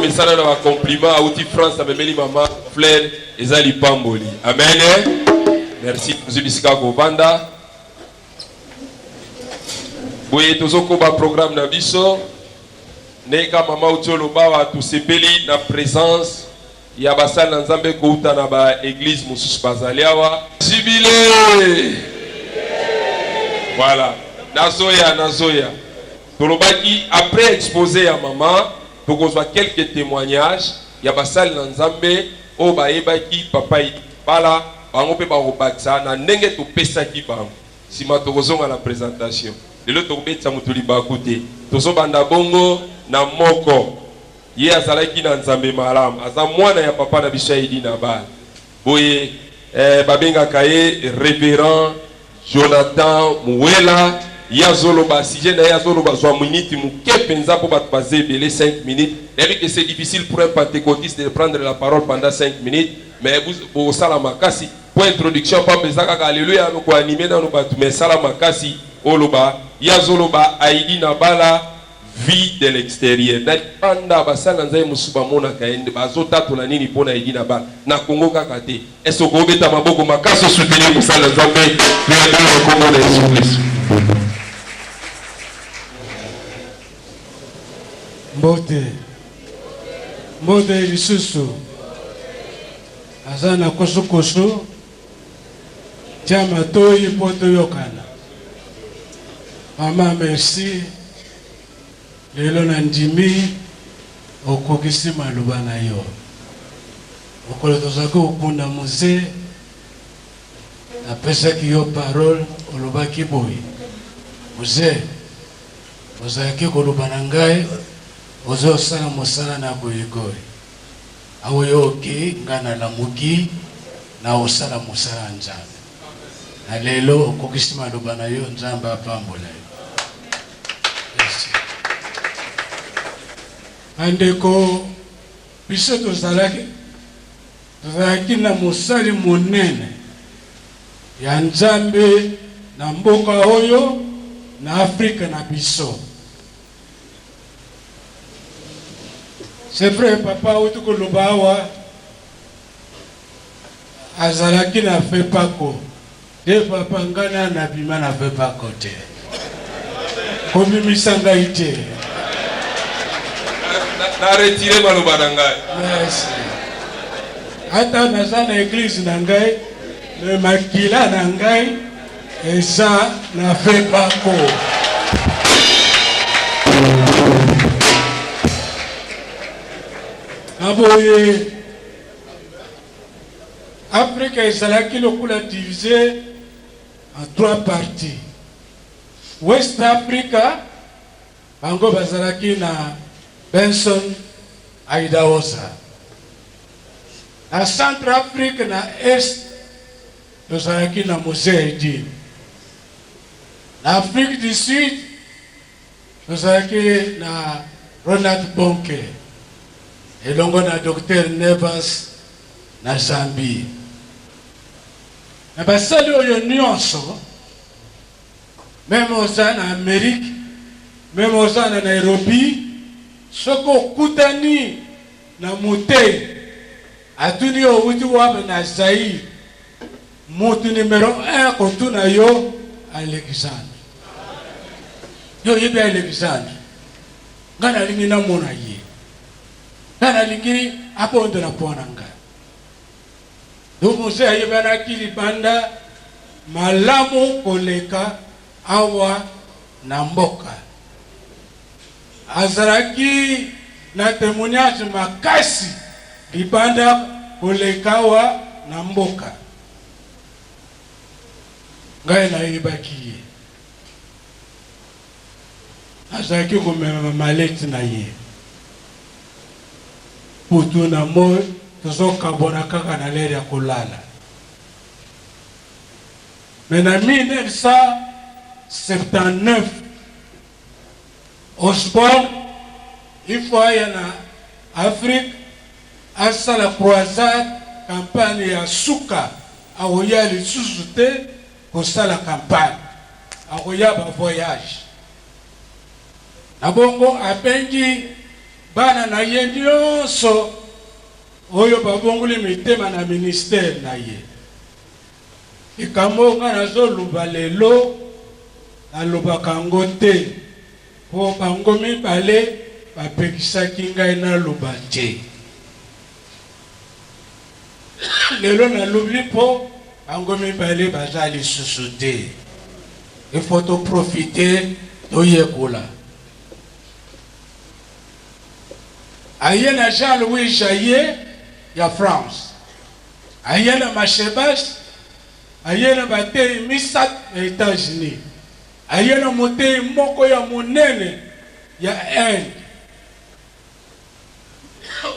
Misala na compliment à outil France amemeli mama Flair ezali pamboli. Amen. Merci Zubisika Kovanda. Boye tozoko ba programme na biso. Neka mama utolo bawa tu sepeli na présence ya basal na Nzambe ko uta na ba église mususu bazaliawa. Jibile. Voilà. Nazoya. Tolobaki après exposé ya maman. Donc on voit quelques témoignages. Il y a basal na Nzambe o baebaki papa bala bango pe ba robaksa na ndenge to pesaki bango. Sima to kozonga la présentation. Lelo to betsa mutuli ba kote. Tozo banda bongo na moko. Ye azalaki na Nzambe malamu. Aza mwana ya papa na biso idi na bala. Boye babenga kaye révérend Jonathan Muwela. Yazoloba, si j'ai Yazoloba, soit minute, muke penza pour baser 5 minutes. D'ailleurs que c'est difficile pour un pentecôtiste de prendre la parole pendant 5 minutes. Mais vous salamakasi, pour introduction, pas besoin alléluia, nous animer dans nos bateaux. Mais salamakasi, oloba, Yazoloba, Aïdi Nabala, vie de l'extérieur. Panda basala nzai musuba mona kaende bazota to na nini pona Aïdi Nabala. Na Congo kakate. Est-ce que beta maboko makaso soutenir musala nzambe, mais dans le Congo de Jésus-Christ. Mbote lisusu azana koso chama toyi poto yokana. Mama merci lelo na ndimi okokisi maluba na yo okolo tozako okunda muze apesaki yo parole olobaki boyi muze ozaki koloba na ngai ozo sala mosala na boyegoye awoyoki ngana la muki na osala mosala Nzambe na lelo okokisi maluba na yo Nzambe apambola yo. Andeko biso tozalaki na mosali monene ya Nzambe na mboka oyo na Afrika na biso. C'est vrai, papa, où tu kolobawa, azalaki na fait pas ko. De papa ngana na bima na fait pas côté. Komi misanga ite. Na retirer maloba nangai. Merci. Ata na église nangai, le makila nangai, et ça na fait pas ko. Aboye Afrique ezalaki lokula divisé en 3 parties. West Africa bango bazalaki na Benson Aidaosa. Na Central Afrique na Est bazalaki na Mose Edi. Na Afrique du Sud bazalaki na Ronald Bonke. Elongo na Dr. Nevas na Zambie. Na basali oyo nyonso, même oza na Amérique, même oza na Nairobi, soko kutani na mute, atuni yo uti wabe na Zaïre, mutu numéro 1 kotuna yo Alexandre. Yo yebe Alexandre, ngana lingi na mona ye. Nana lingi hapo ndo na pona nga. Dumu se ayebana kili banda malamu koleka awa na mboka. Azaraki na témoignage makasi libanda koleka awa na mboka. Ngai na yebaki. Azaraki komema maleti na ye. Putu na moi tozoka bona kaka na lere ya kolala. Mais en 1979 Osborne il faut aller en Afrique à la croisade campagne ya suka akoya lisusu te kosala campagne, akoya ba voyage. Na bongo abengi bana na ye nyonso oyo babongoli mitema na ministère na ye. Ikambo nga nazoluba lelo nalobaka ngo te po bango mibale bapekisaki ngai naloba te. Lelo nalobi po bango mibale baza lisusu te. Il faut to profiter toyekola. Aye na Jean-Louis Jaillet ya France. Aye na Machebas. Aye na batei misat ya États-Unis. Aye na motei moko ya monene ya Inde.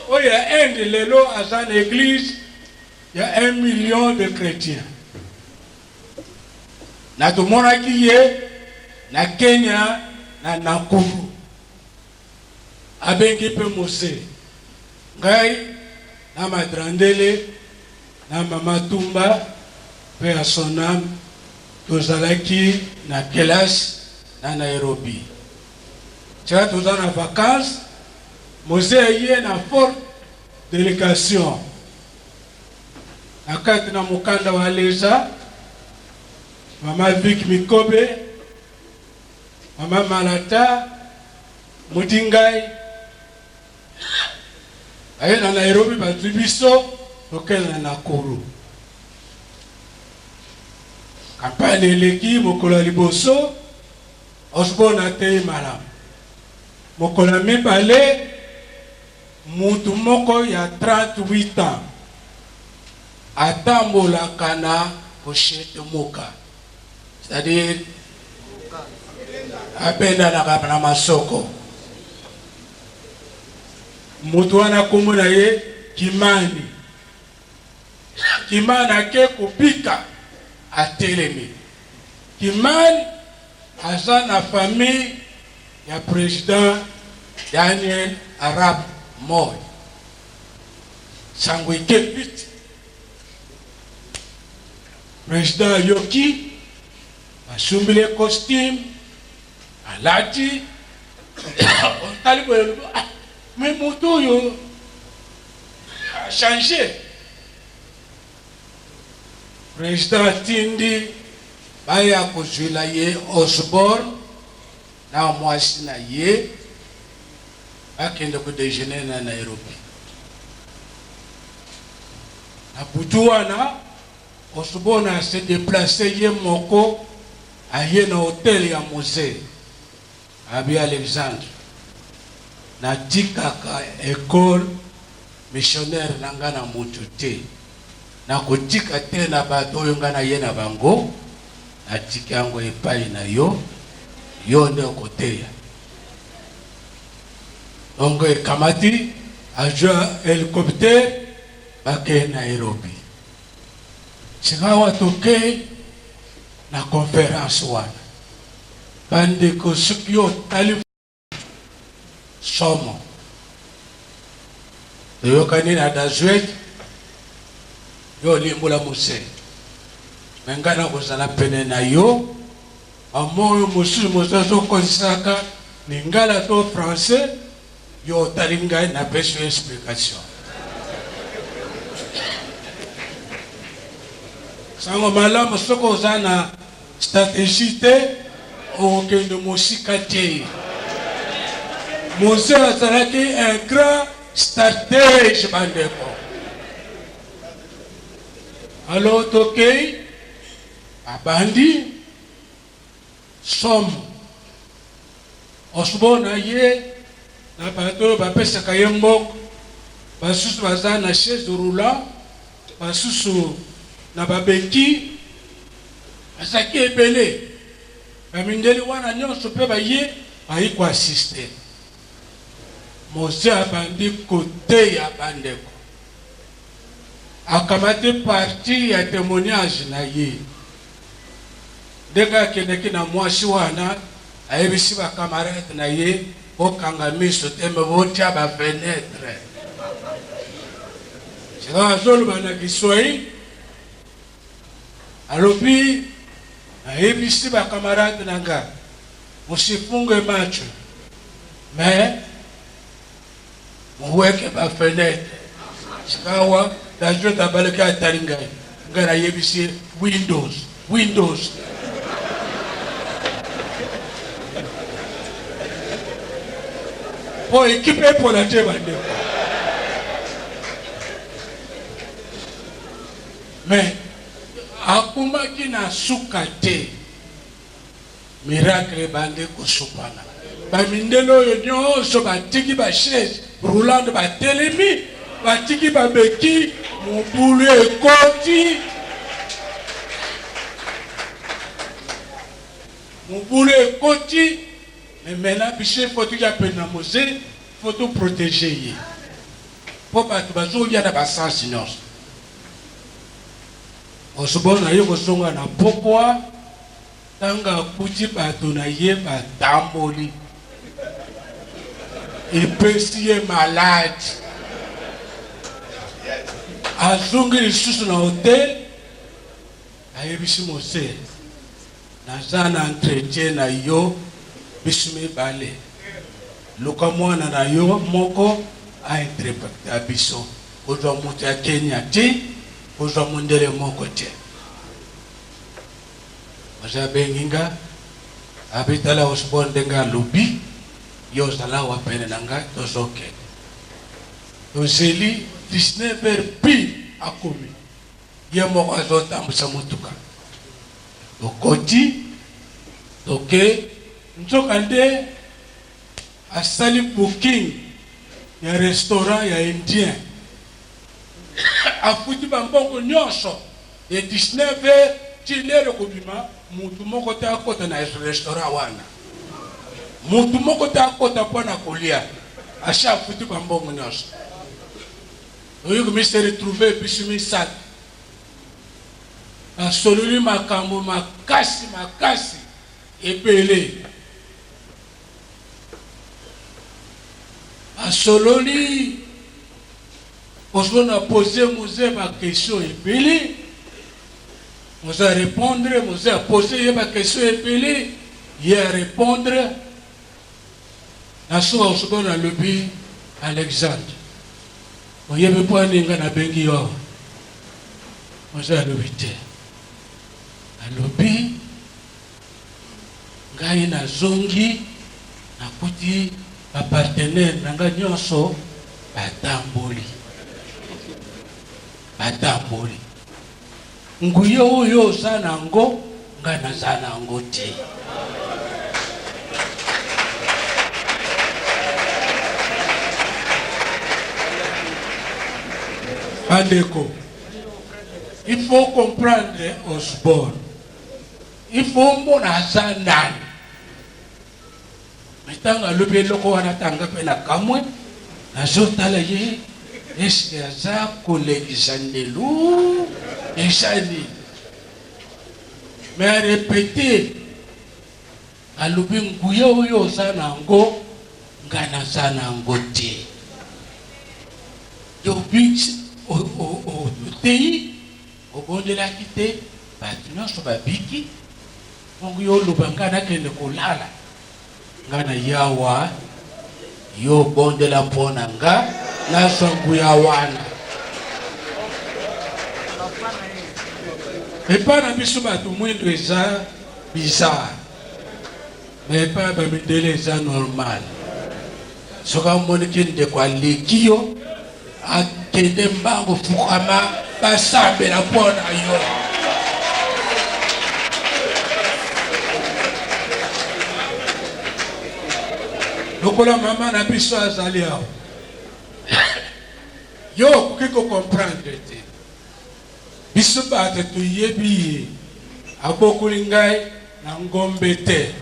Oyo ya Inde lelo aza na église ya 1 million de chrétiens. Na tumonaki ye na Kenya na Nakuru. Abengi pe Mose. Ngai na Madrandele na Mama Tumba pe a son âme tozalaki na Kelas na Nairobi. Tia toza na vacances, Mose ye na forte délégation. Na kati na mukanda wa Leza, Mama Vic Mikobe, Mama Malata, Mutingai, aye na Nairobi bazibiso, tokel na Nakuru. Kampani eleki mokola liboso, osbona te malam. Mokola mibale, mutu moko ya 38 ans. Atambola kana pochette moka. C'est-à-dire, apenda na kapana masoko. Mutu wana kumuna ye Kimani. Kimani ake kupika atelemi. Kimani aza na famille ya président Daniel Arap Moi. Sango ike piti. Président Yoki asumbile costume alati talibo mais moto yo a changé. Président Tindi baya kozwila ye Osborne na mwasi na ye akende ko déjeuner na Nairobi. Na butuana Osborne se déplacé ye moko aye na hôtel ya Mose abi Alexandre na tikaka école missionnaire nanga na mutu te na kotika te na bato oyo nga na ye na bango na tika yango epai na yo yo nde okoteya. Donc ekamati ajwa hélicoptère bake Nairobi. Sikawa toke na conférence wana. Bandeko sukyo tali somo. Yo kanina dazuet yo limbula Mose. Mengana kozala pene na yo. Amoyo musu mosaso konsaka ningala to français yo talinga na besoin explication. Sango malamu soko zana stratégie te okende mosika te. Mose azalaki un grand stratège bandeko. Alors toke abandi somme osbona ye na bato bapesaka ye mboko basusu baza na chaise roulant basusu na babeki asaki ebele bamindeli wana nyonso mpe baye ayi koasiste. Mose abandi kote ya bandeko akamati parti ya témoignage na ye ndenge akendeki na mwasi wana ayebisi bakamarade na ye okanga miso te me botia bafenetre. Sika azoloba na Kiswahili alobi ayebisi ba camarade nanga musifunge macho mais muweke ba fenêtre sikawa dajo tabaleka talinga ngara yebisi windows po équipe pour la tebande mais akumaki na suka te miracle bande kusupana bamindelo oyo nyonso batiki bachaise roulante batelemi batiki babeki mobulu ekoti mais maintenant biche faut ya pena mose faut tout protéger po bato bazolia na basansi nyonso osubona yo kosonga na pokwa tanga kuti bato na ye batamboli epesi ye malade azongi lisusu na hotel ayebisi mose naza na entretien na yo biso mibale luka mwana na yo moko ainterpreta biso kozwa moto ya Kenya te kozwa mondele moko te oza benginga abitala osbonde nga lobi yo zala wa pene nanga tozoke tozeli 19h pi akomi ye moko azotambusa motuka tokoti toke nzoka nde asali booking ya restaurant ya indien afuti bambongo nyonso ya 19h tilere kobima mutu moko te akota na restaurant wana mutu moko te akota mpona kolia asha afuti bambongo nyonso oyo komise retrouve biso misatu asololi makambo makasi ebele asololi osona poser mose ba question ebele mose répondre mose poser ba question ebele ye répondre naso osona lobi Alexandre oyebe po aninga na bengi yo mose alobi te alobi ngai na zongi nakuti bapartenaire nanga nyonso batamboli nguye oyo oza nango ngai naza nango te bandeko il faut comprendre Osborne il faut mbona aza nani metanga lobi eloko wana tanga mpe na kamwe nazotala ye eske aza kolekisa ndelu esani me arepete alobi nguye oyo oza nango ngai naza nango te yobi oteyi obondelaki te bato nyonso babiki bongo yo oloba ngai nakende kolala ngai na yawa yo bondela mpona nga nazwa nguya wana epa na biso bato mwindo eza bizarre me epa bamindele eza normal soki amoniki ndeko aleki yo akende mbango fukama basambela mpona yo lokola mama na biso azali awa yo okoki kocomprendre te biso bato toyebi ye abokoli ngai na ngombe te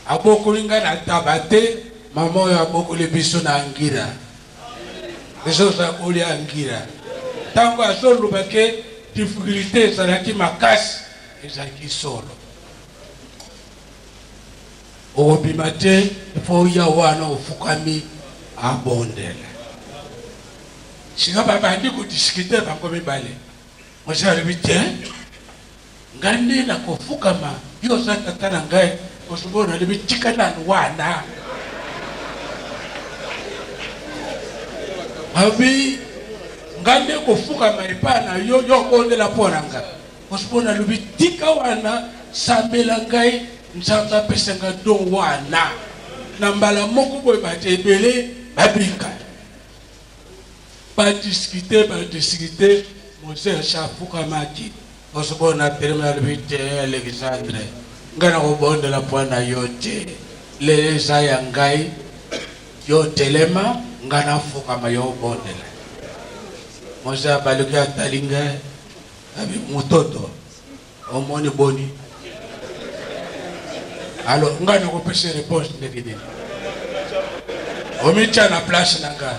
abokoli ngai na taba te mama oyo abokoli biso na ngira biso oza kolia ngira ntango azoloba ke difficulté ezalaki makasi ezalaki solo obima te ifo ya wana ofukami abondela singa babandi kodiskite bango mibale mose alobi te ngani na kofukama yo sata tana ngai osubona libitika na wana abi ngani kofukama ipana yo kondela ponanga osubona libitika wana sambela ngai nzamba pesenga don wana na mbala moko boy batebele babika ba discuter Mose chafuka maki osubona terminal vite Alexandre ngana ko bonde la pwana yote le saya ngai yote lema ngana fuka mayo bonde la Mose abaluka talinga abi mutoto omoni boni alo ngana ko pese réponse ndekide omicha na place nanga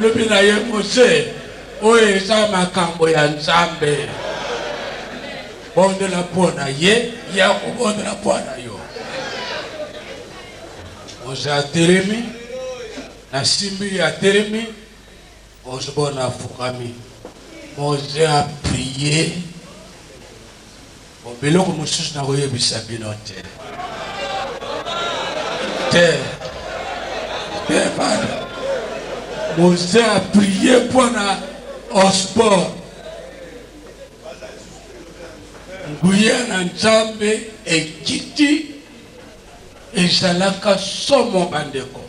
lobi na ye Mose oye sa makambo ya Nzambe bonde la pona ye ya ko bonde la pona yo Mose ateremi na simbi ya teremi osubona fukami Mose a prié obeloko mususu na koyebisa bino te Père Mose a prié pour au sport. Nguya na Nzambe ekiti ezalaka somo bandeko.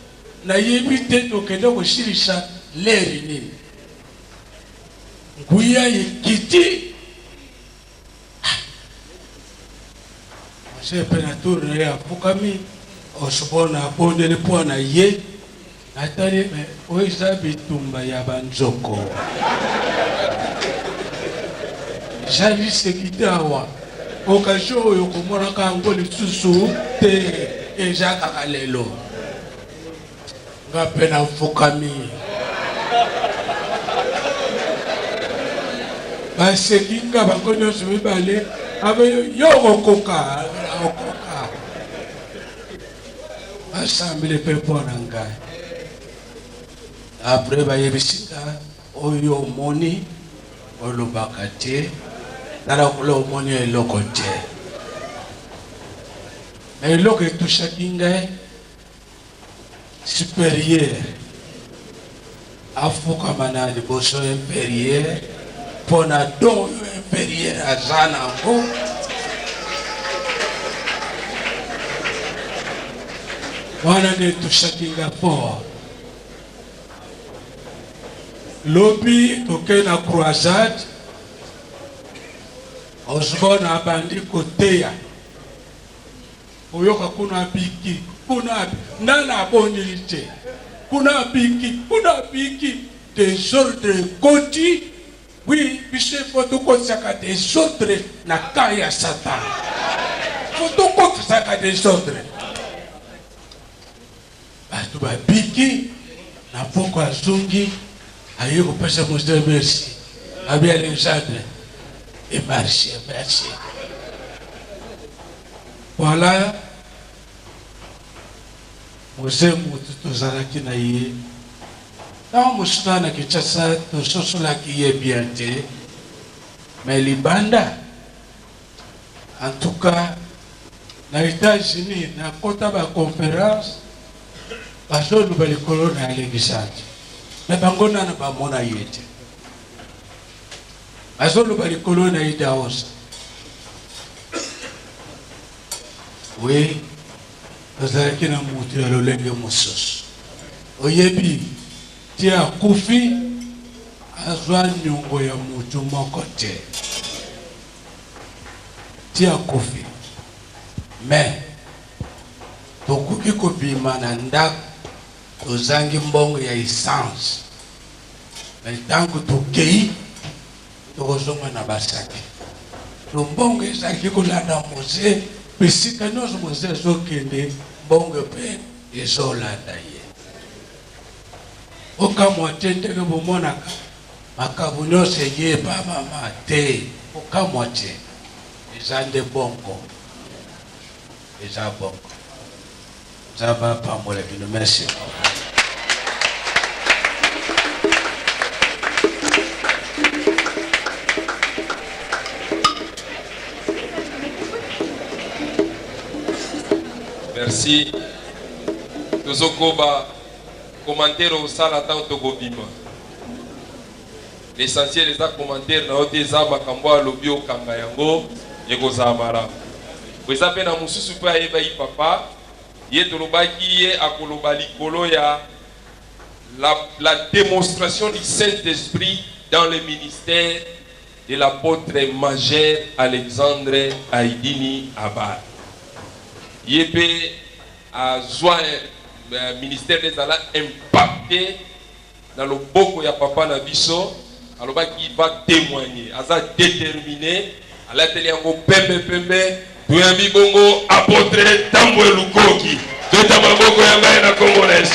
Na yebite tokende kosilisa leri nini. Nguya ekiti Mose penature ya fukami osubona bondele pona ye atali me oisa bitumba ya banzoko jali sekitawa okasho yo komona ka ngoli susu te ejaka kalelo ngapena fukami basekinga bakonyo subale abe yo koka assemblée pepona ngai après bayebisinga oyo moni olobaka te tala kolo moni eloko te na eloko etushaki ngai supérieur afukama na liboso inférieur mpona don inférieur aza nango wana nde etushaki ngai fort lobi toke na croisade osubona abandi koteya oyoka kuna biki kuna nana abonili te kuna biki desordre koti oui bise fotokosaka desordre na kaya Satan fotokosaka desordre bato babiki na poko azongi aye kopesa Mose merci abi Alexandre et merci voilà Mose mutu tozalaki na ye na mosusu na Kinshasa tososolaki ye bien te mais libanda en tout cas na États-Unis na kota ba conférence bazoluba likolo na Alexandre mais bango nana bamona ye te bazoluba likolo na Idaos oui tozalaki na mutu ya lolenge mosusu oyebi ti akufi azwa nyongo ya mutu moko te ti akufi mais tokoki kobima na ndako tozangi mbongo ya essence mais ntango tokei tokozonga na basaki to mbongo ezalaki kolanda Mose bisika nyonso Mose azokende mbongo mpe ezolanda ye okamwa te ndenge bomonaka makambo nyonso eyeba mama te okamwa te eza nde bongo eza bongo Zaba pamole bino merci Merci. Tozokoba commentaire au sala tanto gobima. L'essentiel est un commentaire na ote zaba kambo lobi o kanga yango yeko zamara. Weza pe na mususu pa eba yi papa ye tolobaki ye akoloba likolo ya la démonstration du Saint-Esprit dans le ministère de l'apôtre majeur Alexandre Aïdini Abad. Yépe a joint le ministère des Alats impacté dans le boko ya papa Nabiso, alors qui va témoigner, aza déterminé, à l'atelier en pembe pembe, tuyambi bongo apôtre Tambwe Lukoki, de Tamaboko yanga na Congolais.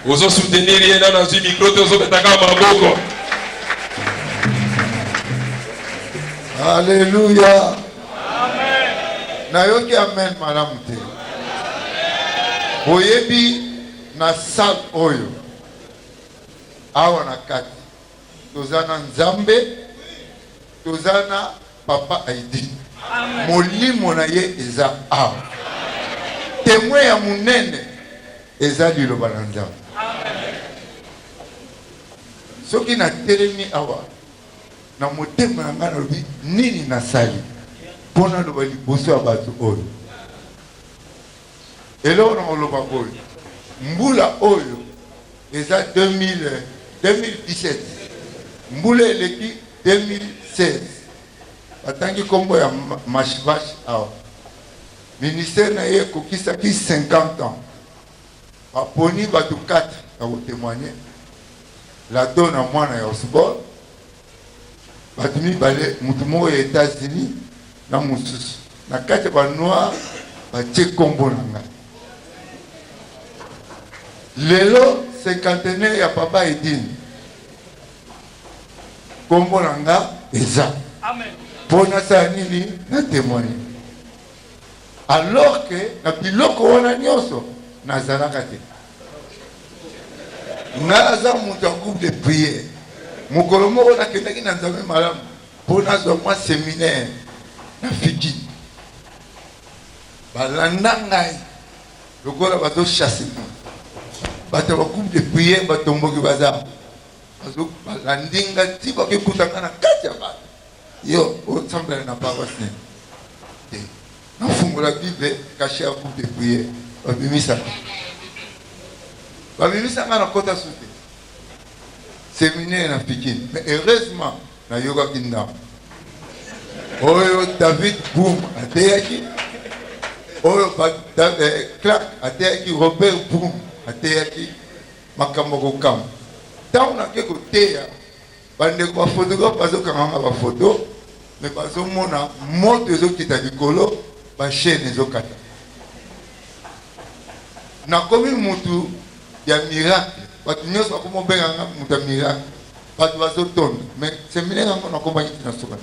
Vous avez soutenir rien dans ce micro, vous avez maboko. Alléluia. Amen. Nayoki amen madame te. Oyebi na salle oyo. Awa na kati. Tozana Nzambe. Tozana papa Aïdini. Molimo na ye eza awa. Témoin ya munene eza liloba na Nzambe. Soki na telemi awa na motema na nga lobi nini nasali pona loba liboso ya bato oyo eloko na oloba oyo mbula oyo eza 2017 mbula eleki 2016 batangi kombo ya mashivash awa ministère na ye kokisaki 50 ans baponi bato 4 ya kotémoigner la donne à moi na Osborne batumi balé mutu moko ya États-Unis na mususu na kati ba noir ba tie kombo nanga lelo 50e ya papa Aïdini kombo nanga eza amen pona sa nini na témoigner alors que na biloko wana nyonso nazalaka te naza mutu groupe de prière mokolo moko nakendaki na Nzambe malamu mpo nazwa mwa séminaire na Fiji balanda ngai lokola bazochasse bato ba groupe de prière batomboki baza balandi nga ti bakekutanga na kati ya bato yo osambela na paroisse te nafungola bible caché ya groupe de prière babimisanga na kota sute séminaire na Pikine mais heureusement na yoga kinda oyo David Boum ateyaki oyo Clark ateyaki Robert Boum ateyaki makambo kokamba ntango nake koteya bandeko bafotographe bazokanganga bafoto mais bazomona moto ezokita likolo bachaine ezokata nakomi mutu ya miracle bato nyonso bakoma obenganga mutu ya miracle bato bazotonda mais séminaire yango nakomaki tina soka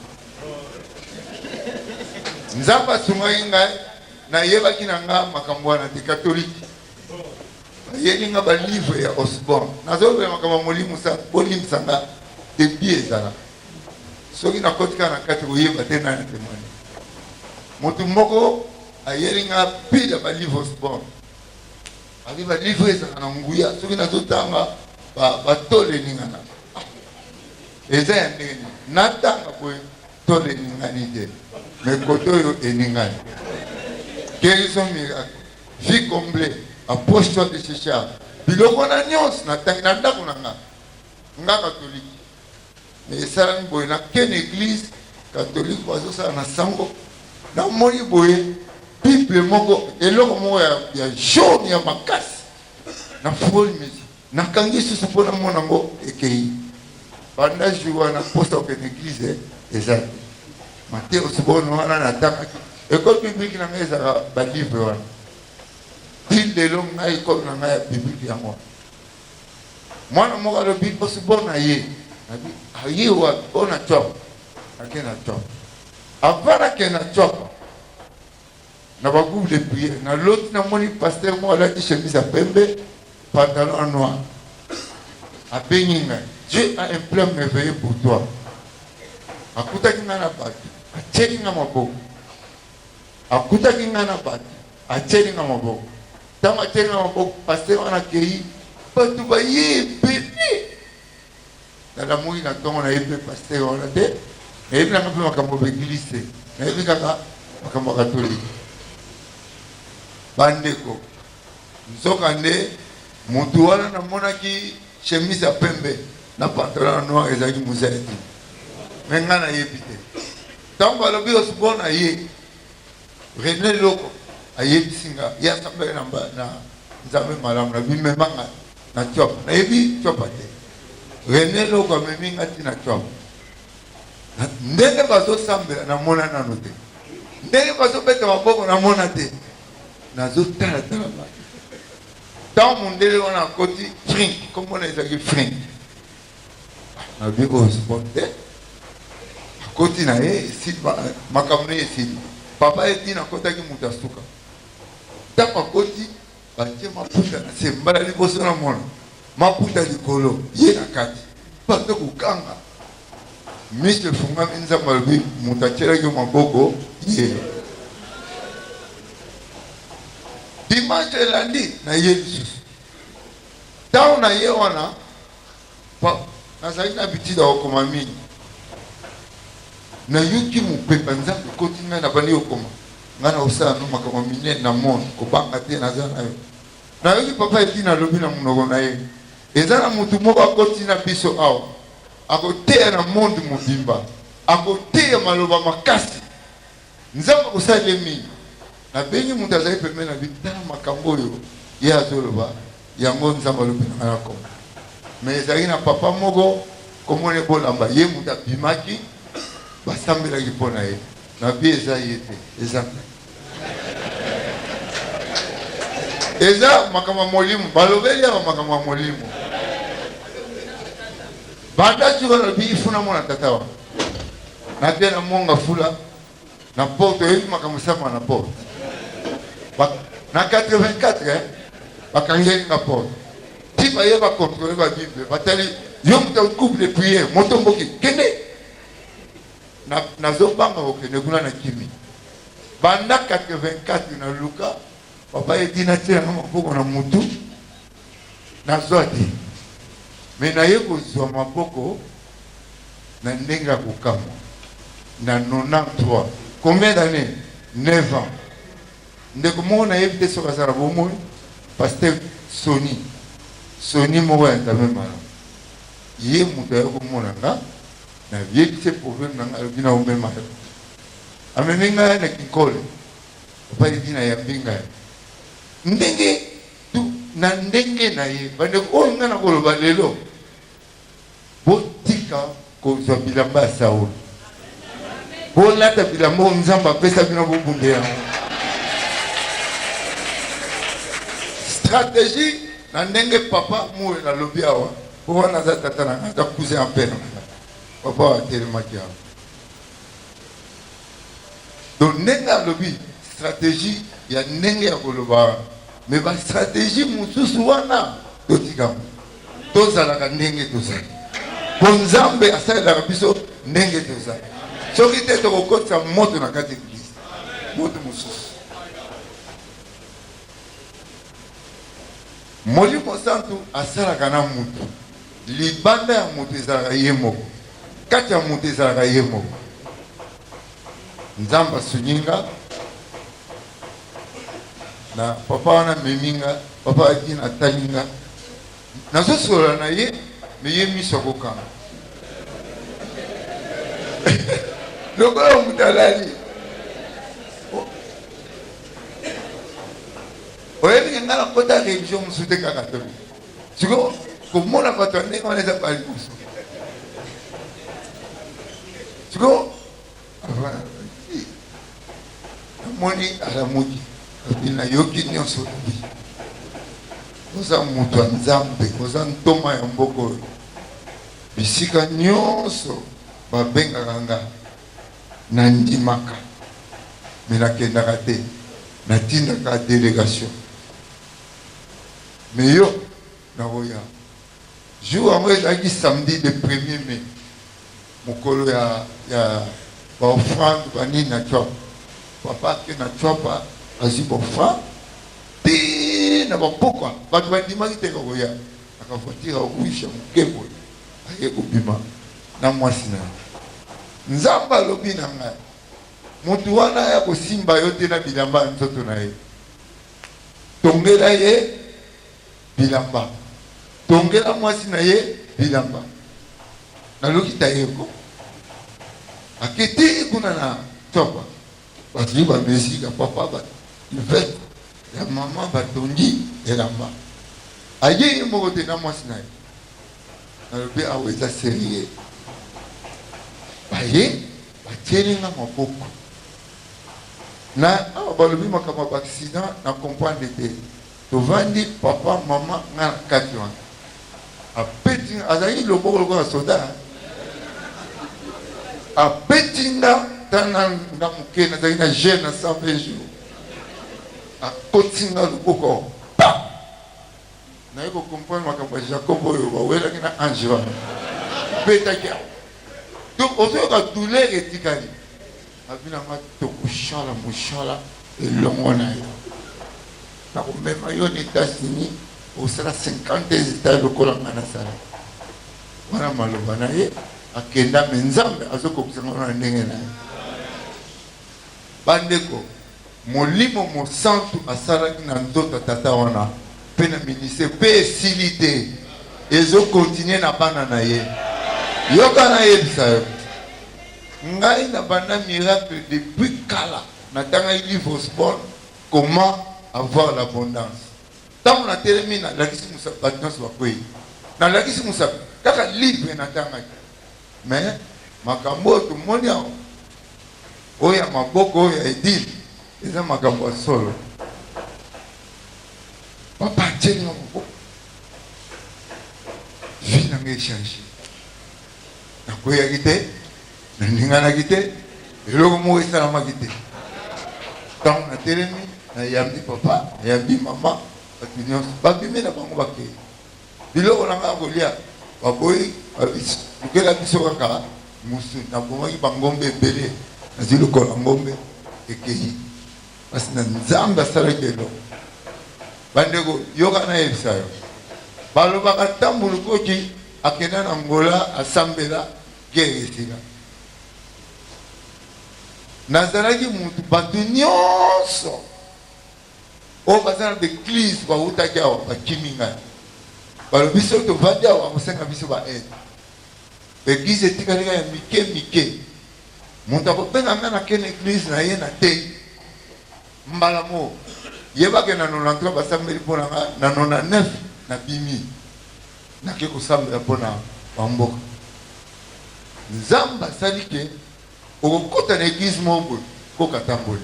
Nzambe asungaki ngai nayebaki na nga makambo wana te katolike bayeli nga balivre ya Osborne nazobela makambo ya molimo bolimisa nga debi ezala soki nakotika na kati koyeba te nani témoigne motu moko ayeli nga pile ya balivre Osborne abi balivre ezala na nguya soki nazotanga batole ningana eza ya ndenge natanga boye tole ningani te mais koto oyo eningani guérison miracle vie comblée apôtre de Chicha biloko na nyonso natangi na ndako na nga katolike mais esalami boye nakende église catholique bazosala na sango namoni boye bible moko eloko moko ya jaune ya makasi na foli misi nakangi susu mpo na mona yango ekei banda jour wana posta okende église eza Mateo Osborne wana natangaki école biblique na ngai ezala balivre wana til lelo ngai école na ngai ya biblique yango mwana moko alobi Osborne aye aye wa ona chwapa ake na chwapa avant ake na chwapa na bagroupe de prière na l'autre na moni pasteur moko alati chemise ya pembe pantalon noir abengi ngai Dieu a un plan merveilleux pour toi akutaki nga na bato atieli nga maboko, akutaki nga na bato atieli nga maboko. Ntango atieli nga maboko paster wana akei bato baye ebele. Nalamuki na ntongo nayebi paster wana te, nayebi nanga mpe makambo baeglise, nayebi kaka makambo ya katolike. Bandeko nzoka nde mutu wana namonaki chemise ya pembe na pantalon noir ezalaki mosala te, me nga nayebi te. Ntango alobi Osborne aye, René Loko ayebisi nga ye asambeli na nzambe malamu, na bimemanga na tiopa, nayebi tiopa te. René Loko amemi nga ti na tiopa, ndenge bazosambela namona nano te, ndenge bazobeta maboko namona te, nazotala bato. Ntango mondele wana akoti frink, komona ezalaki frink, nabi Osborne te, akoti na ye esili makambo na ye esili. Papa eti nakotaki moto asuka, ntango akoti batie maputa na se, mbala liboso na mona maputa likolo ye na kati, bato kokanga miso efungami, nzambe alobi moto atielaki maboko ye. Dimanche elandi na ye lisusu, ntango na ye wana nazalaki na bitida okoma mingi, nayoki mopepa nzambe ekoti ngai na bandi okoma ngai na osala no makambo minene na monde, kobanga te naza na yo. Nayoki papa eti nalobi na monoko na ye, eza na motu moko akoti na biso awa, akoteya na monde mobimba, akoteya maloba makasi, nzambe akosala mingi. Nabengi moto azali pembeni na bitala makambo oyo ye azoloba, yango nzambe alobi na ngai nakoma. Me ezalaki na papa moko komona ebolamba, ye moto abimaki basambelaki mpo na ye, nabi eza ye te, eza eza makambo ya molimo, balobeli awa makambo ya molimo. Banda suka nalobi ifuna mona tata wana, natia na monga fula na porte, oyebi makambo sama na porte na 84 bakangeli nga porte ti baye bakontrole babible, batali yo moto couple de priere moto mboki kende nazobanga kokende kuna na kimi. Banda 84 na luka papa edi natielanga maboko na mutu nazwa te, me naye kozwa maboko na ndenge ya kokama na 93. Combien d'années? 9 ans. Ndeko moko nayebi te soki azala bomoi, paster Soni moko ya nzambe malamu, ye moto aye komona nga nayebise problème na nga, alobi na omema yo, amemi ngai na kikole, papa edi nayambi ngai ndenge na ndenge na ye. Bandeko oyo ngai nakoloba lelo, botika kozwa bilamba ya Saulo, bolata bilamba oyo nzambe apesa bino bobunde yango. Stratégie na ndenge papa moyo nalobi awa, po wana aza tata na ngai, aza cousin ya pere na ngai, papa atelemaki awa. Donc ndenge alobi stratégie ya ndenge ya koloba, me ba stratégie mosusu wana totika tozalaka ndenge tozali, po nzambe asalelaka biso ndenge tozali. Soki te tokokotisa moto na kati eglise, moto mosusu. Molimo Santu asalaka na mutu, libanda ya mutu ezalaka ye moko, kati ya mutu ezalaka ye moko. Nzambe asuninga na papa wana meminga, papa adi na talinga, nazosola na ye, me ye miso akokanga. Lokola mutu alali, oyebi nga na kota religion mosusu te kaka tobi, siko komona bato ya ndenge wana eza balibusu, siko namoni alamuki nayoki nyonso lobi, oza moto ya nzambe, oza ntoma ya mboka oyo, bisika nyonso babengaka nga nandimaka, me nakendaka te, natindaka délégation. Mais yo, na oya, jour yango ezalaki samedi le 1er mai, mokolo ya baofrande banini na chwapa papa ke na chwapa azwi baofrande te na bapokwa bato bandimaki te kokoya akafatira okuisha mokebo aye kobima na mwasi na nzambe alobi na ngai motu wana ya kosimba yo te na bilamba ya nzoto na ye tongela ye bilamba tongela mwasi na ye bilamba nalokita yeko aketi kuna na topa bazwi bamesika papa ivete ya mama batongi elamba aye ye moko te na mwasi na ye nalobi awo eza serie baye batielinga maboko na awa balobi makambo ya baaccident na comprendre te tovandi papa mama nga na kati wana apeti azalaki loboko lokola soda apeti nga tana nga moke nazalaki na jeune na 120 jours akoti nga loboko pa naye kocomprendre makambo ya jacob oyo bawelaki na ange wana petaki awa donc ozoyoka douleur etikali abinanga tokoshala moshala elongo na yo nakomema yo na États-Unis osala 50 états lokola nga nasala wana maloba na ye akenda me nzambe azokokisanga na ndenge na ye bandeko molimo mosantu asalaki na nzoto tata wana mpe na ministère mpe esili te ezokontinue na bana na ye yoka nayebisa yo ngai na banda miracle depuis kala natangaki livre Osborne comment avoir l'abondance ntango natelemi nalakisi mosapi bato nyonso bakwei nalakisi mosapi kaka livre natangaki mais makambo oyo tomoni awa oyo ya maboko oyo ya edile eza makambo ya solo papa atielinga maboko vie nanga echange nakweyaki te naninganaki te eloko moko esalamaki te ntango natelemi nayambi papa nayambi mama bato nyonso babimi na bango bakei biloko na ngai kolia baboyi lukela biso kaka musu nabomaki bangombe ebele nazwi lokola ngombe ekei kasi na nzambe asalaki eloko bandeko yoka nayebisa yo balobaka tambulukoki akenda na ngola asambela gere esila nazalaki mutu bato nyonso oyo baza na baeglise bautaki awa bakimi ngai balobi soki tovandi awa kosenga biso baede eglise etikali kaka ya mike mike moto akobenga ngai nakende eglise na ye na te mbala mo yebake na 93 basambeli mpo na ngai na 99 na bimi nake kosambela mpo na bamboka nzambe asali ke okokota na eglise moko boye kokatamboli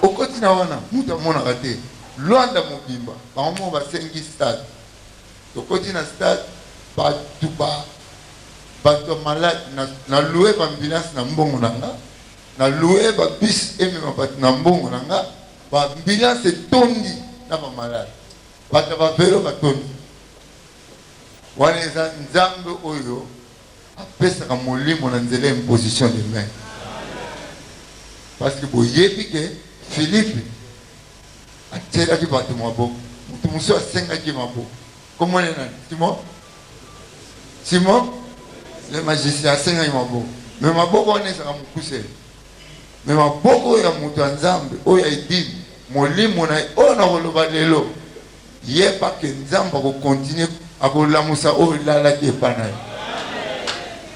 okoti na wana mutu amonaka te lwanda mobimba bango moko basengi stade tokoti na stade bato malade na loue bambulance na mbongo na nga na loue babus emema bato na mbongo na nga bambulance etondi na bamalade bato bavelo batondi wana eza nzambe oyo apesaka molimo na nzela ya imposition de main parce que boyebi ke Philippe atielaki bato maboko motu mosusu asengaki maboko komone nani Simon le magicien asengaki maboko me maboko wana ezaka mokuse me maboko oyo ya moto ya nzambe oyo ya edini molimo na ye oyo na koloba lelo yeba ke nzambe akokontinue akolamusa oyo elalaki epa na ye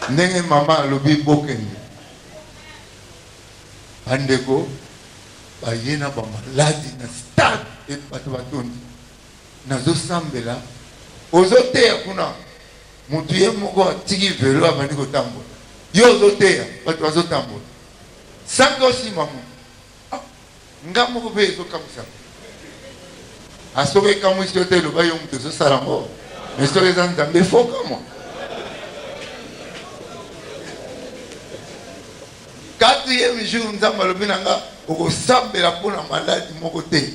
ndenge mama alobi bokende bandeko baye na bamaladi na stade bato batondi nazosambela ozoteya kuna motu ye moko atiki velo abandi kotambola yo ozoteya bato bazotambola sanke osima motu nga moko mpe ezokamwisaka asoki ekamwisi yo te eloba yo moto ezosala ngo mais soki eza nzambe efokamwa 4e jour nzambe alobi na nga okosambela mpona maladi moko te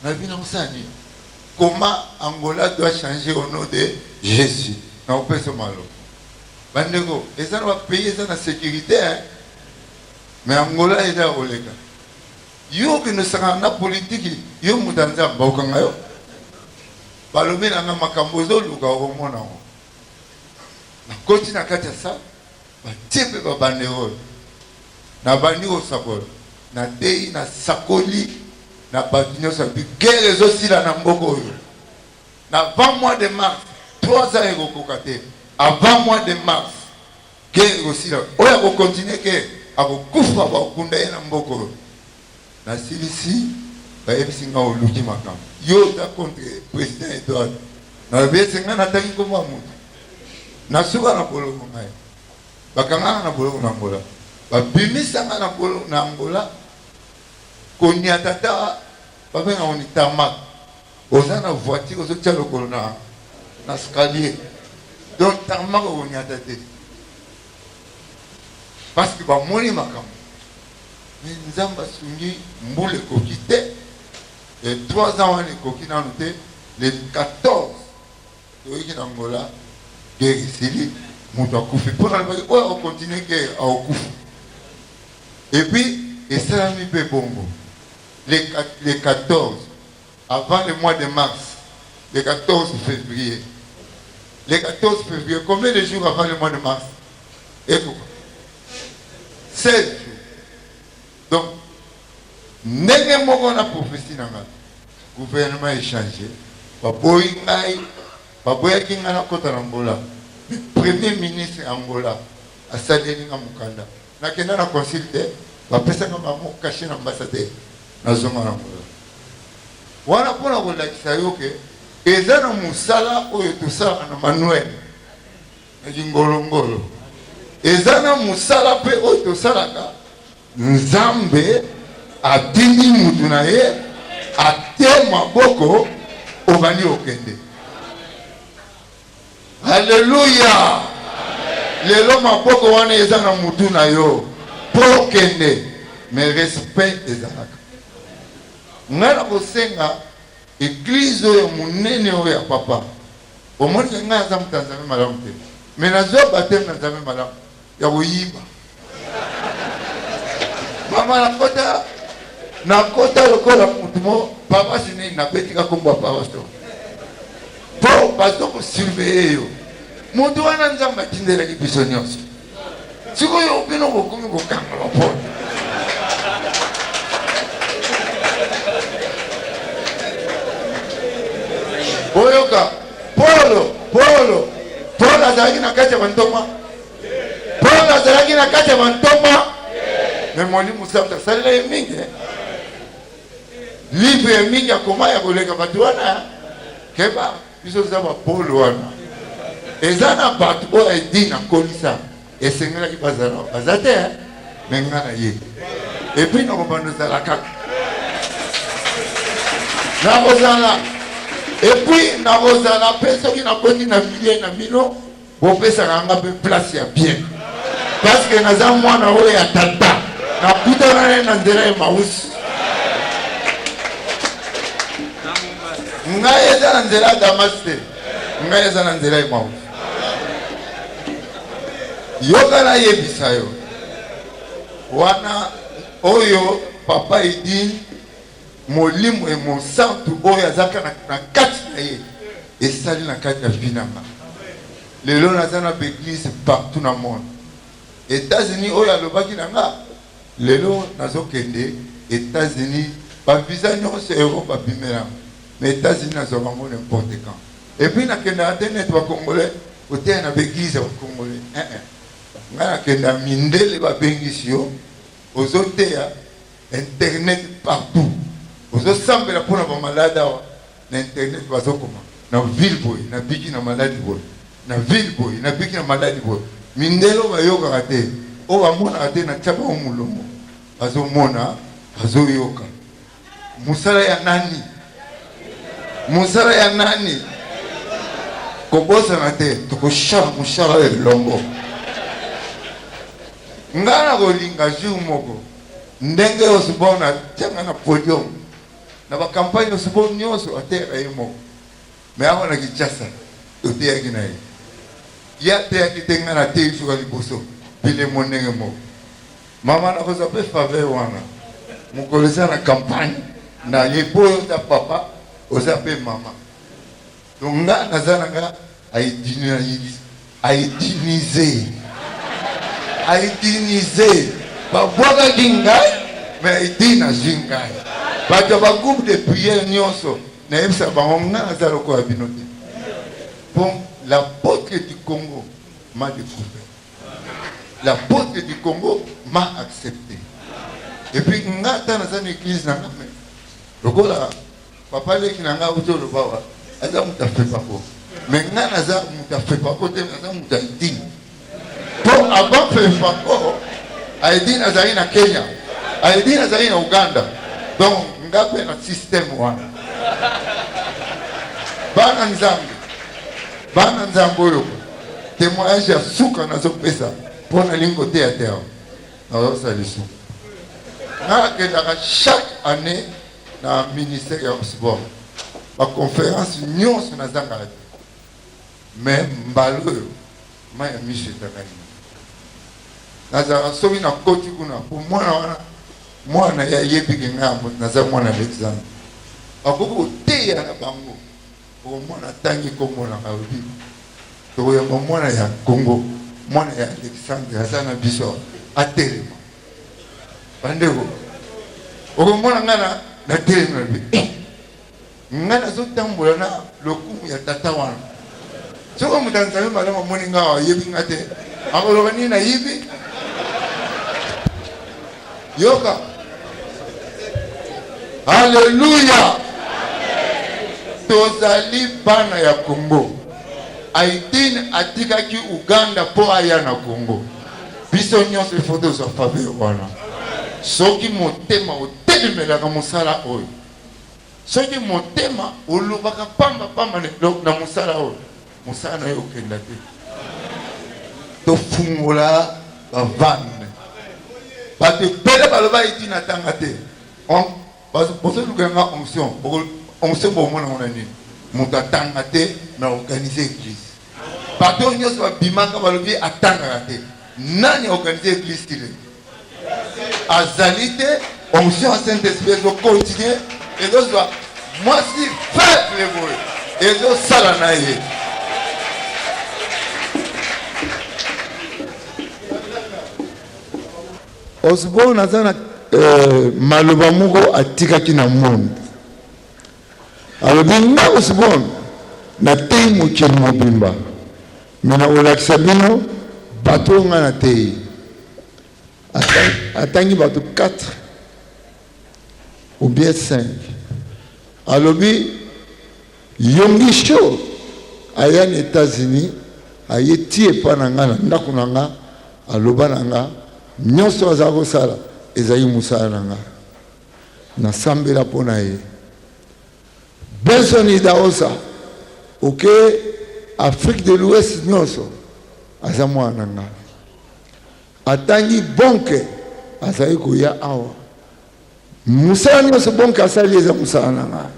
nalobi na kosani comment Angola doit changer au nom de Jésus na opesa malo bandeko eza na pays eza na sécurité mais Angola eza oleka yo que ne sera na politique yo mutanza mbokanga yo balobi na nga makambo ezoluka okomona ngo na koti na kati ya sa batie mpe babandero na bandi kosakola na tei na sakoli na bato nyonso yabi guerre ezosila na mboka oyo na avant mois de mars 3 ans ekokoka te avant mois de mars guerre ekosila oyo akokontinue ke akokufa bakokunda ye na mboka oyo na silisi bayebisi nga oluki makambo yo ta contre président Edouard na bese nga natangi komwa mutu na suka na boloko ngai bakanga na boloko na Angola babimisa nga na boloko na Angola konia tata babenga oni tamak oza na voiture ozotia lokolo na escalier donc tamak konia tate parce que bamoni makambo mais nzamba sungi mbule koki te et 3 ans wana ekoki nanu te le 14 toyiki na Angola guerre esili moto akufi mpona lobaki oyo akocontinue guerre akokufa et puis esalami mpe bongo le 14 avant le mois de mars le 14 février le 14 février combien de jours avant le mois de mars ekoko 16 jours donc ndenge moko na prophétie na nga gouvernement échangé baboyi ngai baboyaki ngai na kota na Angola premier ministre Angola asaleli nga mokanda nakenda na consulte bapesaka bango kashe na ambassadeur nazonga na Angola wana mpona kolakisa yo ke eza na mosala oyo tosalaka na manuel naki ngolongolo eza na mosala mpe oyo tosalaka nzambe atindi mutu na ye atie maboko obandi okende. Haleluya. Lelo maboko wana eza na mutu na yo po okende mais respect ezalaka. Ngana kosenga église oyo munene oyo ya papa omoni nga za mutanzame malamu te mais nazo batem na nzambe malamu ya koyiba mama nakota lokola mutu mo papa sini nabetika komba papa sto po bazo ko surveiller yo mutu wana nzamba tindela ki biso nyonso siko yo bino kokomi kokanga lopo boyoka Polo azalaki na kati ya bantoma Polo azalaki na kati ya bantoma mais moni musabta salela ye mingi livre ya mingi akoma ya koleka bato wana keba biso za ba Polo wana eza na bato oyo edi na kolisa esengelaki bazala baza te mais nga na ye epuis nakobanda ozala kaka nakozala epuis nakozala mpe soki nakoti na milie na bino bopesaka nga mpe place ya bien parce que naza mwana oyo ya tata nakutana naye na nzela ya mausi ngai eza na nzela ya Damas te ngai eza na nzela ya mausi yoka nayebisa yo wana oyo papa edi molimo e mosantu oyo azaka na kati na ye esali na kati ya vinanga lelo naza na baeglise partout na monde États-Unis oyo alobaki na nga lelo nazokende États-Unis bavisa nyonso euro babimelanga mais États-Unis nazwaka ngo n'importe quand et puis nakende internet bakongolais oteya na baeglise ya bakongolais ngai nakende mindele babengisi yo ozoteya internet partout ozosambela mpona bamalade awa na internet bazokoma na ville boye na biki na maladi boye na ville boye na biki na maladi boye mindelo bayokaka te oyo bamonaka te na tia bao molongo bazomona bazoyoka mosala ya nani kobosana te tokoshala mosala elongo ngai na kolinga jour moko ndenge osibona tianga na podium na bakampagne osibona nyonso ateka ye moko mais awa na Kinshasa toteyaki na ye ya te akitenga na te ifuka liboso pile monenge mo mama na koza pe faveur wana mukoleza na campagne na yepo ta papa oza pe mama donc nga nazana nga aidinize babwaka kingai mais aidina jingai bato ba groupe de prière nyonso na yebisa bango nga nazala ko bino te. Bon, l'apôtre du Congo m'a découvert. L'apôtre du Congo m'a accepté. Et puis, ngata dans une église, le gars, papa, qui n'a pas autour de Baba, il a fait pas quoi. Mais ngata n'a fait pas quoi, il a dit. Pour avant de faire pas quoi, il a dit Nazari na Kenya, il a dit Nazari na Uganda. Donc, ngata est un système. Bana Nzambe. Bana Nzamboyo, témoignage à Souka na Zopesa, pour la ligne côté à terre. Alors, ça les sous. Chaque année, dans le ministère de sport, la conférence, nous sommes dans la mais malheureux, je suis mis sur la Nazara sobi na koti kuna, pour moi, na ya yebi kinga, nazara moi na l'examen. Akoko te ya na bango. Pour moi, tangi Congo na Kaobi. Pour moi, na ya Congo, moi na ya Alexandre, Hazana Biso, à Téléma. Pandego. Pour moi, na Téléma. Ngana zo tambola na lokumu ya tatawana. Soko mutanzania malama moninga wa yebi ngate. Akolokani na hivi. Yoka. Hallelujah. Tozali bana ya Congo. Aidin atikaki Uganda po aya na Congo. Biso nyonso ifoto za faveur wana. Soki motema otelemela ka musala oyo. Soki motema olobaka pamba na musala oyo. Musala na yo kenda te. To fungola bavane. Bate pele baloba itina tanga te. On boso lukanga onction. On se bon mon ami. Monta tanga te na organiser église. Bato nyos ba bimaka balobi atanga te. Nani organiser église tile. Azalité, onction Saint-Esprit doit continuer et doit moi si faible vous et doit salanaye. Osborne azana maloba moko atikaki na monde. Alors bien Osborne na tei mokili mobimba. Mena olakisa bino bato nga na tei. Atangi bato 4 ou bien 5. Alors bien Yongi Show aya aux États-Unis aye tie pa na nga na ndako na nga aloba na nga nyonso aza kosala ezali musala na nga nasambela mpona ye Benson Idahosa ok Afrique de l'Ouest nyonso aza mwana na nga atangi bonke azali koya awa musala nyonso bonke asali eza musala na nga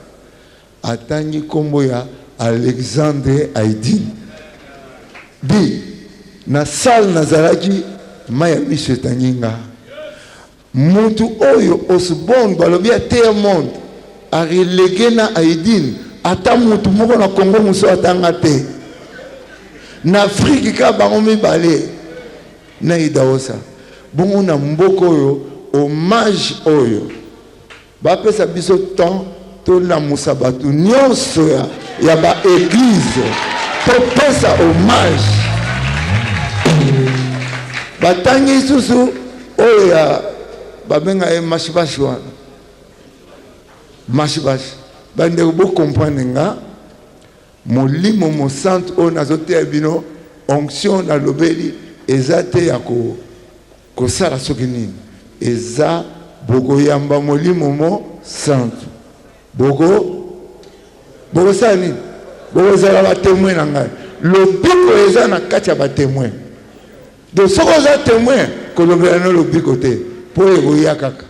atangi kombo ya Alexandre Aidin bi na salle nazalaki maya miso etangi nga mutu oyo Osborne balobi ate monde a relégué na Aidin ata mutu moko na Congo muso atanga te na Afrique ka bango mibale na Idahosa bongo na mboko oyo hommage oyo bapesa biso temps to na musabatu nyonso ya ba église to pesa hommage batangi susu oyo ya babenga mashibashi wana mashibashi bande bo comprendre nga molimo mo centre o nazote bino onction na lobeli ezate ya ko sala soki nini eza boko yamba molimo mo centre boko sala nini boko zala ba témoin na ngai lobiko eza na kati ya ba témoin de soko za témoin kolobela no lobiko te po eboya kaka